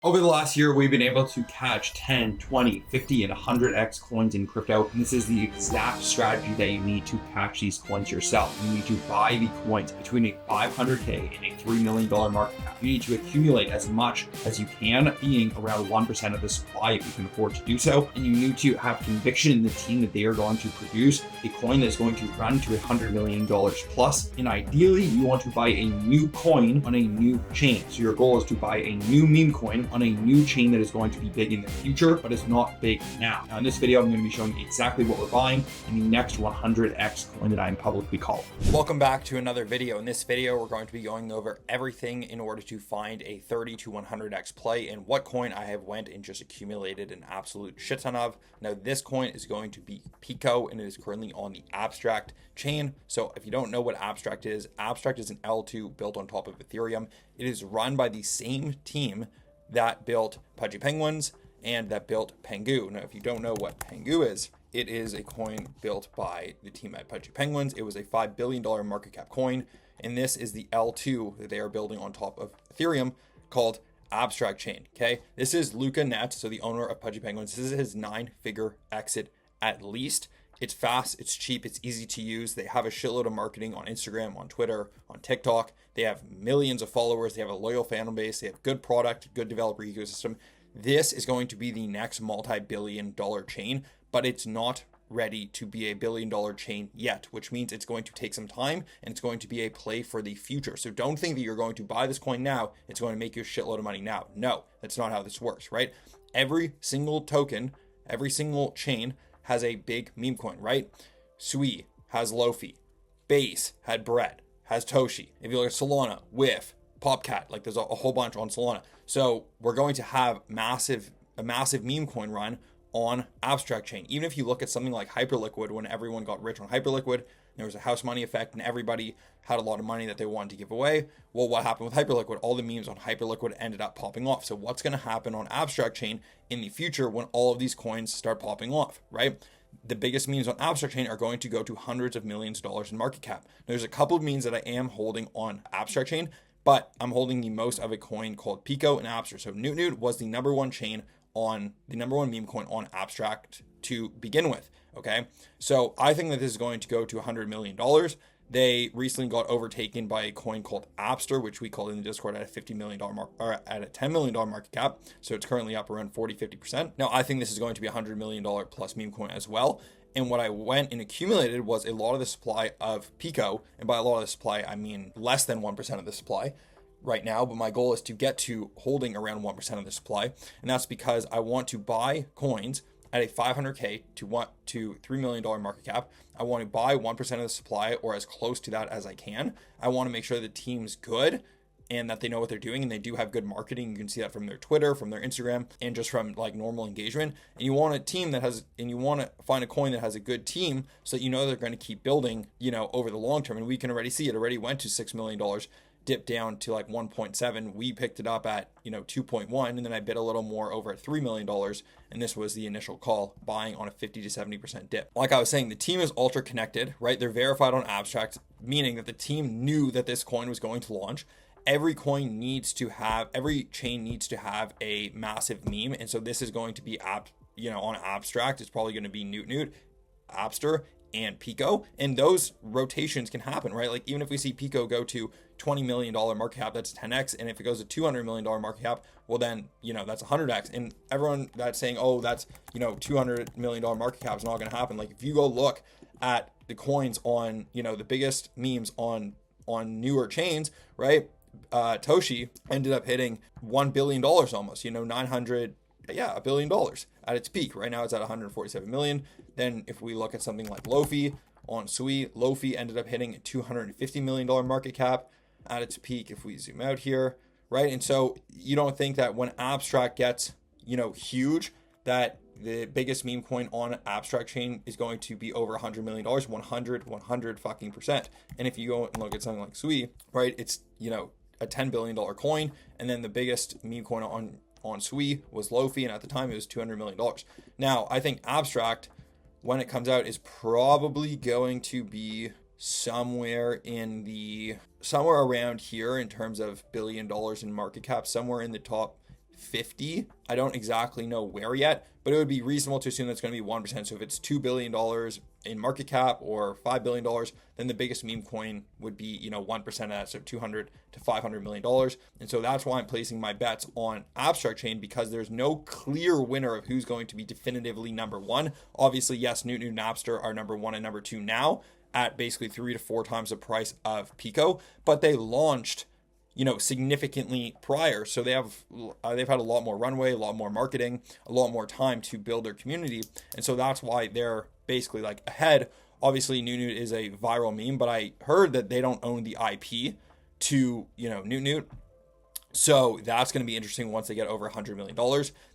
Over the last year, we've been able to catch 10, 20, 50, and 100x coins in crypto. And this is the exact strategy that you need to catch these coins yourself. You need to buy the coins between a 500K and a $3 million market cap. You need to accumulate as much as you can, being around 1% of the supply if you can afford to do so. And you need to have conviction in the team that they are going to produce a coin that's going to run to $100 million plus. And ideally, you want to buy a new coin on a new chain. So your goal is to buy a new meme coin on a new chain that is going to be big in the future, but is not big now. Now in this video, I'm going to be showing exactly what we're buying in the next 100x coin that I'm publicly calling. Welcome back to another video. In this video, we're going to be going over everything in order to find a 30 to 100x play and what coin I have went and just accumulated an absolute shit ton of. Now this coin is going to be Pico and it is currently on the Abstract chain. So if you don't know what Abstract is an L2 built on top of Ethereum. It is run by the same team that built Pudgy Penguins and that built Pengu. Now, if you don't know what Pengu is, it is a coin built by the team at Pudgy Penguins. It was a $5 billion market cap coin, and this is the L2 that they are building on top of Ethereum called Abstract Chain, okay? This is Luca Net, so the owner of Pudgy Penguins. This is his 9-figure exit at least. It's fast, it's cheap, it's easy to use. They have a shitload of marketing on Instagram, on Twitter, on TikTok. They have millions of followers. They have a loyal fan base. They have good product, good developer ecosystem. This is going to be the next multi-billion-dollar chain, but it's not ready to be a billion-dollar chain yet, which means it's going to take some time and it's going to be a play for the future. So don't think that you're going to buy this coin now. It's going to make you a shitload of money now. No, that's not how this works, right? Every single token, every single chain has a big meme coin, right? Sui has Lofi, Base had Bread, has Toshi. If you look at Solana, Whiff, Popcat, like there's a whole bunch on Solana. So we're going to have a massive meme coin run on Abstract Chain. Even if you look at something like Hyperliquid, when everyone got rich on Hyperliquid, there was a house money effect and everybody had a lot of money that they wanted to give away. Well, what happened with Hyperliquid? All the memes on Hyperliquid ended up popping off. So what's going to happen on Abstract Chain in the future when all of these coins start popping off, right? The biggest memes on Abstract Chain are going to go to hundreds of millions of dollars in market cap. There's a couple of memes that I am holding on Abstract Chain, but I'm holding the most of a coin called Pico and Abster. So Newt was the number one meme coin on Abstract to begin with. Okay, so I think that this is going to go to $100 million. They recently got overtaken by a coin called Abster, which we call in the Discord at a $50 million or at a $10 million market cap. So it's currently up around 40-50%. Now I think this is going to be a $100 million plus meme coin as well. And what I went and accumulated was a lot of the supply of Pico. And by a lot of the supply, I mean less than 1% of the supply right now. But my goal is to get to holding around 1% of the supply. And that's because I want to buy coins at a 500K to $3 million market cap. I want to buy 1% of the supply or as close to that as I can. I want to make sure the team's good and that they know what they're doing and they do have good marketing. You can see that from their Twitter, from their Instagram, and just from like normal engagement. And you want a team you want to find a coin that has a good team so that you know they're going to keep building, over the long term. And we can already see it already went to $6 million, dipped down to like 1.7. We picked it up at 2.1, and then I bid a little more over at $3 million, and this was the initial call, buying on a 50 to 70% dip. Like I was saying, the team is ultra connected, right? They're verified on Abstract, meaning that the team knew that this coin was going to launch. Every chain needs to have a massive meme, and so this is going to be on Abstract. It's probably going to be Newt, Abster, and Pico, and those rotations can happen, right? Like even if we see Pico go to $20 million market cap, that's 10x, and if it goes to $200 million market cap, well then that's 100x. And everyone that's saying, oh, that's $200 million market cap is not going to happen. Like if you go look at the coins on the biggest memes on newer chains, right? Toshi ended up hitting $1 billion almost, $1 billion at its peak. Right now it's at 147 million. Then if we look at something like Lofi on Sui, Lofi ended up hitting a $250 million market cap at its peak. If we zoom out here, right? And so you don't think that when Abstract gets, huge, that the biggest meme coin on Abstract Chain is going to be over $100 million, 100 fucking percent. And if you go and look at something like Sui, right, it's, a $10 billion coin. And then the biggest meme coin on Sui was Lofi, and at the time it was $200 million. Now, I think Abstract, when it comes out, is probably going to be somewhere around here in terms of $1 billion in market cap, somewhere in the top 50. I don't exactly know where yet, but it would be reasonable to assume that's going to be 1%. So if it's $2 billion in market cap or $5 billion, then the biggest meme coin would be, 1% of that, so $200 to $500 million. And so that's why I'm placing my bets on Abstract Chain, because there's no clear winner of who's going to be definitively number one. Obviously, yes, Newt and Napster are number one and number two now at basically 3 to 4 times the price of Pico, but they launched significantly prior. So they've had a lot more runway, a lot more marketing, a lot more time to build their community. And so that's why they're basically like ahead. Obviously, Newt is a viral meme, but I heard that they don't own the IP to, Newt. So that's going to be interesting once they get over $100 million.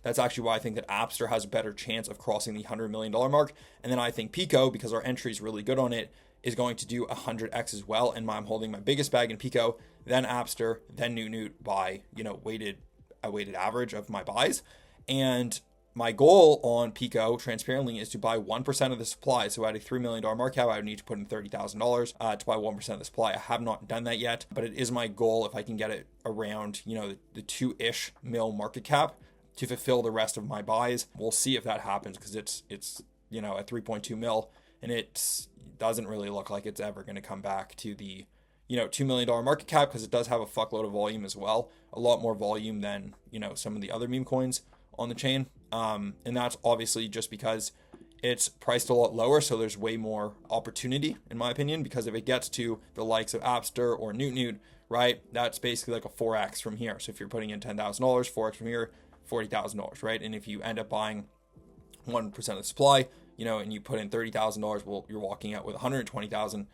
That's actually why I think that Appster has a better chance of crossing the $100 million mark. And then I think Pico, because our entry is really good on it, is going to do 100x as well. And I'm holding my biggest bag in Pico, then Appster, then Newt by, a weighted average of my buys. And my goal on Pico, transparently, is to buy 1% of the supply. So at a $3 million market cap, I would need to put in $30,000 to buy 1% of the supply. I have not done that yet, but it is my goal if I can get it around, the 2-ish mil market cap to fulfill the rest of my buys. We'll see if that happens, because it's at 3.2 mil, and it doesn't really look like it's ever going to come back to the $2 million market cap, because it does have a fuckload of volume as well, a lot more volume than some of the other meme coins on the chain. And that's obviously just because it's priced a lot lower, so there's way more opportunity, in my opinion, because if it gets to the likes of Appster or Newt, right, that's basically like a 4x from here. So if you're putting in $10,000, 4x from here, $40,000, right? And if you end up buying 1% of the supply, and you put in $30,000, well, you're walking out with $120,000,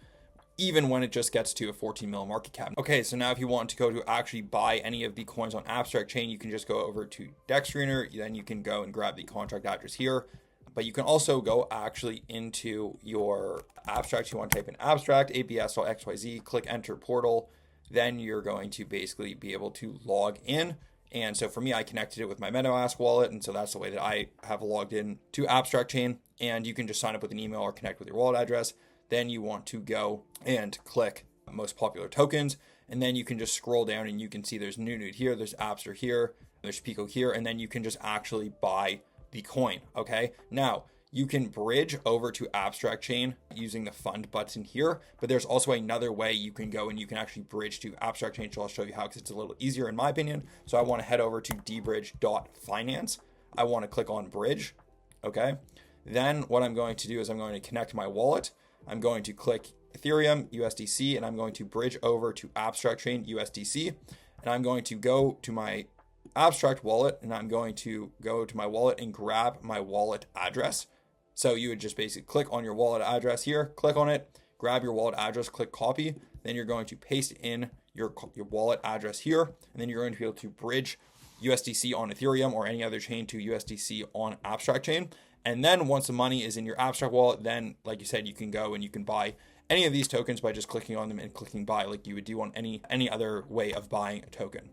even when it just gets to a 14 mil market cap. Okay, so now if you want to go to actually buy any of the coins on Abstract Chain, you can just go over to DexScreener. Then you can go and grab the contract address here. But you can also go actually into your Abstract. You want to type in Abstract, abs.xyz, click enter portal. Then you're going to basically be able to log in. And so for me, I connected it with my MetaMask wallet. And so that's the way that I have logged in to Abstract Chain. And you can just sign up with an email or connect with your wallet address. Then you want to go and click most popular tokens. And then you can just scroll down and you can see there's Newt here, there's Appster here, there's Pico here. And then you can just actually buy the coin. Okay. Now you can bridge over to Abstract Chain using the fund button here, but there's also another way you can go and you can actually bridge to Abstract Chain. So I'll show you how, because it's a little easier in my opinion. So I want to head over to dbridge.finance. I want to click on bridge. Okay. Then what I'm going to do is I'm going to connect my wallet. I'm going to click Ethereum USDC, and I'm going to bridge over to Abstract Chain USDC, and I'm going to go to my Abstract wallet, and I'm going to go to my wallet and grab my wallet address. So you would just basically click on your wallet address here, click on it, grab your wallet address, click copy. Then you're going to paste in your wallet address here, and then you're going to be able to bridge USDC on Ethereum or any other chain to USDC on Abstract Chain. And then once the money is in your Abstract wallet, then like you said, you can go and you can buy any of these tokens by just clicking on them and clicking buy, like you would do on any other way of buying a token.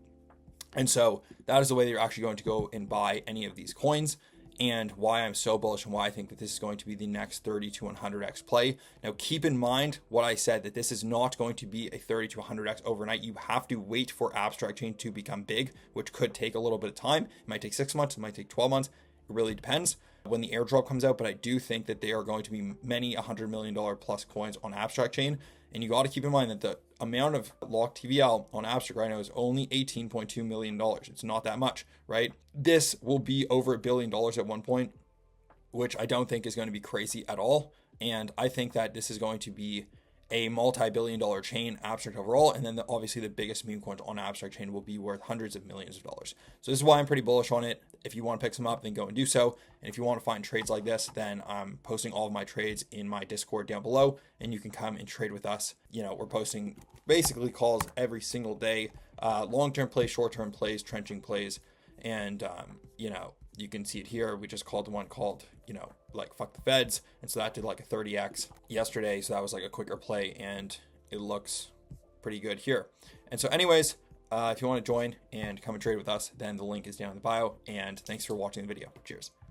And so that is the way that you're actually going to go and buy any of these coins, and why I'm so bullish and why I think that this is going to be the next 30 to 100x play. Now, keep in mind what I said, that this is not going to be a 30 to 100x overnight. You have to wait for Abstract Chain to become big, which could take a little bit of time. It might take 6 months, it might take 12 months. It really depends when the airdrop comes out, but I do think that they are going to be many $100 million plus coins on Abstract Chain. And you got to keep in mind that the amount of locked TVL on Abstract right now is only $18.2 million. It's not that much, right? This will be over $1 billion at one point, which I don't think is going to be crazy at all. And I think that this is going to be a multi-billion-dollar chain, Abstract overall, and then obviously the biggest meme coins on Abstract Chain will be worth hundreds of millions of dollars. So this is why I'm pretty bullish on it. If you want to pick some up, then go and do so. And if you want to find trades like this, then I'm posting all of my trades in my Discord down below, and you can come and trade with us. We're posting basically calls every single day, long-term plays, short-term plays, trenching plays, and you can see it here. We just called one called, like fuck the feds. And so that did like a 30x yesterday. So that was like a quicker play, and it looks pretty good here. And so anyways, if you want to join and come and trade with us, then the link is down in the bio. And thanks for watching the video. Cheers.